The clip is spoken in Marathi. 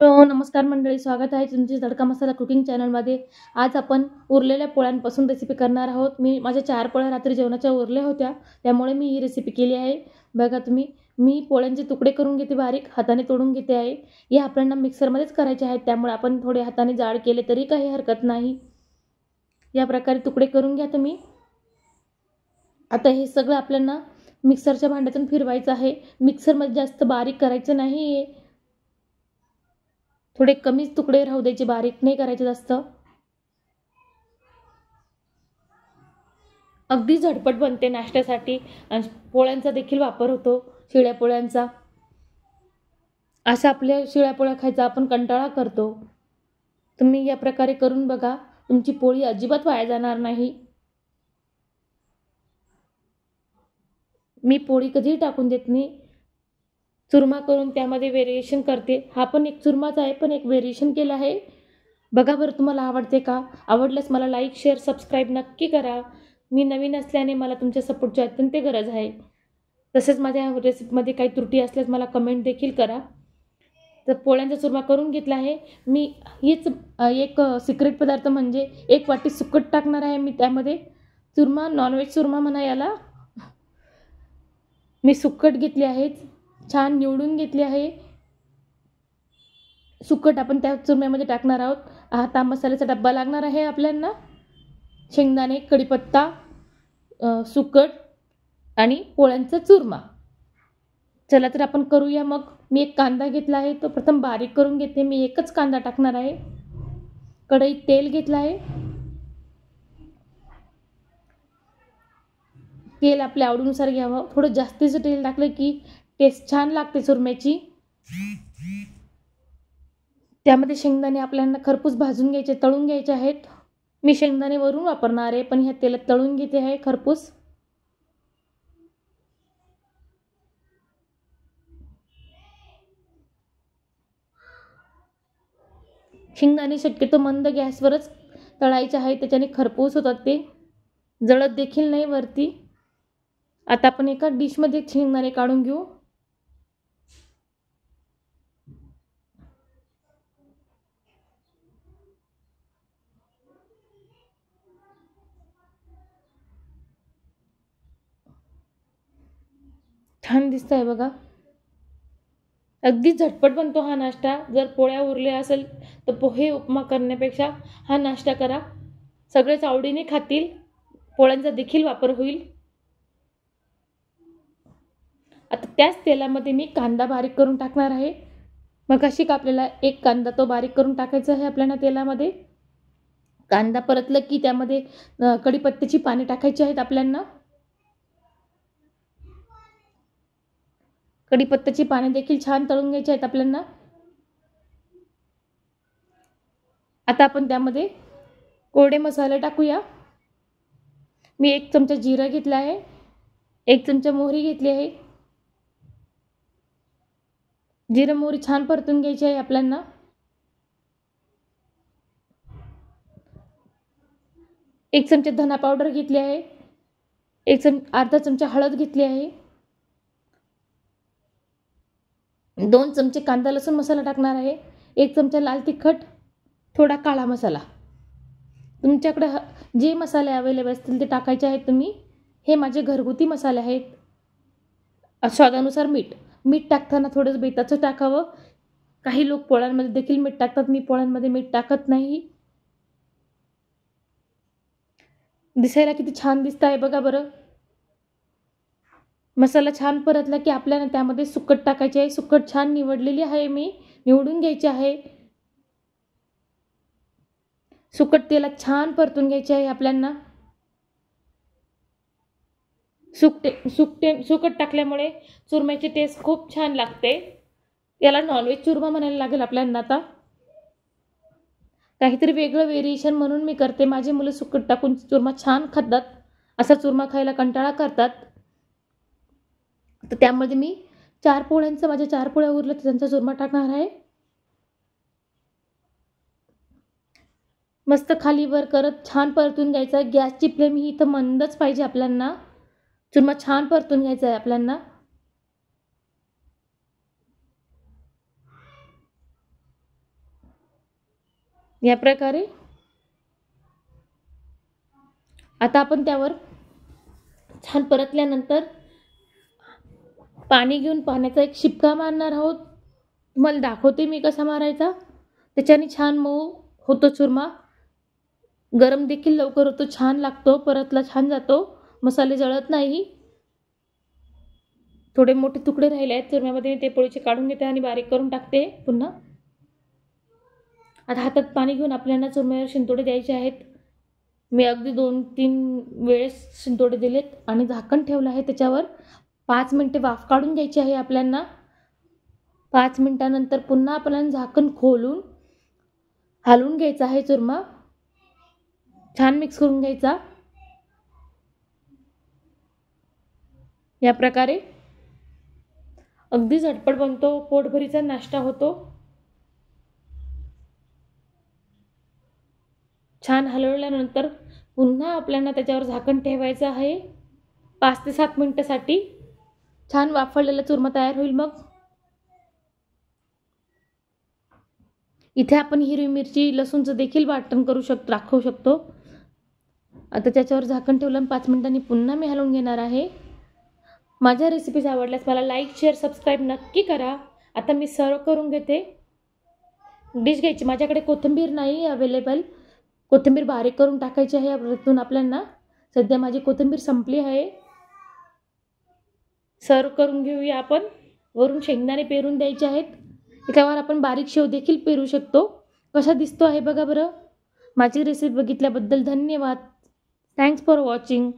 नमस्कार मंडळी, स्वागत आहे तुमचे तडका मसाला कुकिंग चॅनलमध्ये. आज आपण उरलेल्या पोळ्यांपासून रेसिपी करणार आहोत. माझ्या 4 पोळ्या रात्री जेवणाच्या उरल्या होत्या, त्यामुळे मी ही रेसिपी केली आहे. बघा तुम्ही, मी पोळ्यांचे तुकडे करून घेते, बारीक हाताने तोडून घेते आहे. या आपल्याला मिक्सरमध्येच करायचे आहेत, त्यामुळे आपण थोडे हाताने जाड केले तरी काही हरकत नाही. या प्रकारे तुकडे करून घ्या तुम्ही. आता हे सगळं आपल्याला मिक्सरच्या भांड्यातून फिरवायचं आहे. मिक्सरमध्ये जास्त बारीक करायचं नाही, थोडे कमीच तुकडे राहू द्यायचे, बारीक नाही करायचे जास्त. अगदी झटपट बनते नाश्त्यासाठी आणि पोळ्यांचा देखील वापर होतो, शिळ्या पोळ्यांचा. अशा आपल्या शिळ्या पोळ्या खायचा आपण कंटाळा करतो. तुम्ही या प्रकारे करून बघा, तुमची पोळी अजिबात वाया जाणार नाही. मी पोळी कधीही टाकून देत नाही, चुरमा करून त्यामध्ये व्हेरिएशन करते. हा पण एक चुरमाच आहे, पण एक व्हेरिएशन केलं आहे. बघा बरं, तुम्हाला आवडते का? आवडल्यास मला लाईक, शेअर, सबस्क्राईब नक्की करा. मी नवीन असल्याने मला तुमच्या सपोर्टची अत्यंत गरज आहे. तसेच माझ्या रेसिपीमध्ये काही त्रुटी असल्यास मला कमेंट देखील करा. तर पोळ्यांचा चुरमा करून घेतला आहे मी. हीच एक सिक्रेट पदार्थ म्हणजे 1 वाटी सुकट टाकणार आहे मी त्यामध्ये. चुरमा, नॉनव्हेज चुरमा म्हणा याला. मी सुकट घेतली आहे, छान निवडून घेतली आहे. सुकट आपण त्या चुरम्यामध्ये टाकणार आहोत. आता मसाल्याचा डब्बा लागणार आहे आपल्याला. शेंगदाणे, कढीपत्ता, सुकट आणि पोळ्यांचा चुरमा. चला तर आपण करूया मग. मी एक कांदा घेतला आहे, तो प्रथम बारीक करून घेते. मी एकच कांदा टाकणार आहे. कढईत तेल घेतलं आहे. तेल आपल्या आवडीनुसार घ्यावं. थोडं जास्तीचं तेल टाकलं की टेस्ट छान लागते चुरम्याची. त्यामध्ये शेंगदाणे आपल्याला खरपूस भाजून घ्यायचे, तळून घ्यायचे आहेत. मी शेंगदाणे वरून वापरणार आहे, पण ह्या तेलात तळून घेते आहे खरपूस. शेंगदाणे शक्यतो मंद गॅसवरच तळायचे आहे, त्याच्याने खरपूस होतात ते, जळत देखील नाही वरती. आता आपण एका डिशमध्ये शेंगदाणे काढून घेऊ. छान दिसत आहे बघा. अगदी झटपट बनतो हा नाश्ता. जर पोळ्या उरल्या असेल तर पोहे उपमा करण्यापेक्षा हा नाश्ता करा. सगळेच आवडीने खातील. पोळ्यांचा देखील वापर होईल. आता त्याच तेलामध्ये मी कांदा बारीक करून टाकणार आहे. मग अशी का आपल्याला एक कांदा तो बारीक करून टाकायचा आहे आपल्याला तेलामध्ये. कांदा परतलं की त्यामध्ये कढीपत्त्याची पाने टाकायची आहेत आपल्याला. कढीपत्त्याची पाने देखील छान तळून घ्यायची आहेत आपल्याला. आता आपण त्यामध्ये कोरडे मसाले टाकूया. मी 1 चमचा जिरा घेतला आहे, 1 चमचा मोहरी घेतली आहे. जिरं मोहरी छान परतून घ्यायची आहे आपल्याला. एक चमचा धना पावडर घेतली आहे. अर्धा चमचा हळद घेतली आहे. 2 चमचे कांदा लसूण मसाला टाकणार आहे. 1 चमचा लाल तिखट, थोडा काळा मसाला. तुमच्याकडे जे मसाले अवेलेबल असतील ते टाकायचे आहेत तुम्ही. हे माझे घरगुती मसाले आहेत. स्वादानुसार मीठ टाकताना थोडंसं बेताचं टाकावं. काही लोक पोळ्यांमध्ये देखील मीठ टाकतात, मी पोळ्यांमध्ये मीठ टाकत नाही. दिसायला किती छान दिसत आहे बघा बरं. मसाला छान परतला की आपल्याला त्यामध्ये सुकट टाकायचे आहे. सुकट छान निवडलेली आहे मी, निवडून घ्यायची आहे. सुकट तेलात छान परतून घ्यायचे आहे आपल्याला. सुकट टाकल्यामुळे चुरम्याची टेस्ट खूप छान लागते. याला नॉनव्हेज चुरमा म्हणायला लागेल आपल्याला. आता काहीतरी वेगळं व्हेरिएशन म्हणून मी करते. माझी मुलं सुकट टाकून चुरमा छान खातात. असा चुरमा खायला कंटाळा करतात. तर त्यामध्ये मी माझ्या 4 पोळ्या उरल्या त्यांचा चुरमा टाकणार आहे. मस्त खाली वर करत छान परतून घ्यायचा. गॅसची फ्लेम ही इथं मंदच पाहिजे आपल्याला. चुरमा छान परतून घ्यायचा आहे आपल्याला. या प्रकारे आता आपण त्यावर छान परतल्यानंतर पाणी घेऊन पाण्याचा एक शिपका मारणार आहोत. तुम्हाला दाखवते मी कसा मारायचा. त्याच्याने छान मऊ होतो चुरमा. गरम देखील लवकर होतो, छान लागतो, परतला छान जातो, मसाले जळत नाही. थोडे मोठे तुकडे राहिले आहेत चुरम्यामध्ये, ते पोळीचे काढून घेते आणि बारीक करून टाकते पुन्हा. आता हातात पाणी घेऊन आपल्याला चुरम्यावर शिंतोडे द्यायचे आहेत. मी अगदी 2-3 वेळेस शिंतोडे दिलेत आणि झाकण ठेवलं आहे त्याच्यावर. 5 मिनिटे वाफ काढून घ्यायची आहे आपल्याला. 5 मिनिटानंतर पुन्हा आपल्याला झाकण खोलून हलवून घ्यायचा आहे चुरमा. छान मिक्स करून घ्यायचा. या प्रकारे अगदी झटपट बनतो, पोटभरीचा नाश्ता होतो. छान हलवल्यानंतर पुन्हा आपल्याला त्याच्यावर झाकण ठेवायचं आहे 5 ते 7 मिनिटासाठी. छान वाफळलेला चुरमा तयार होईल. मग इथे आपण हिरवी मिरची, लसूणचं देखील वाटण टाकू शकतो. आता त्याच्यावर झाकण ठेवलं आणि 5 मिनिटांनी पुन्हा मी हलवून घेणार आहे. माझ्या रेसिपीज आवडल्यास मला लाईक, शेअर, सबस्क्राईब नक्की करा. आता मी सर्व करून घेते. डिश घ्यायची. माझ्याकडे कोथिंबीर नाही अवेलेबल. कोथिंबीर बारीक करून टाकायची आहे यातून आपल्याला. सध्या माझी कोथिंबीर संपली आहे. सर्व करून घेऊया आपण. वरून शेंगदाणे पेरून द्यायचे आहेत. त्याच्यावर आपण बारीक शेव देखील पेरू शकतो. कसा दिसतो आहे बघा बरं. माझी रेसिपी बघितल्याबद्दल धन्यवाद. Thanks for watching.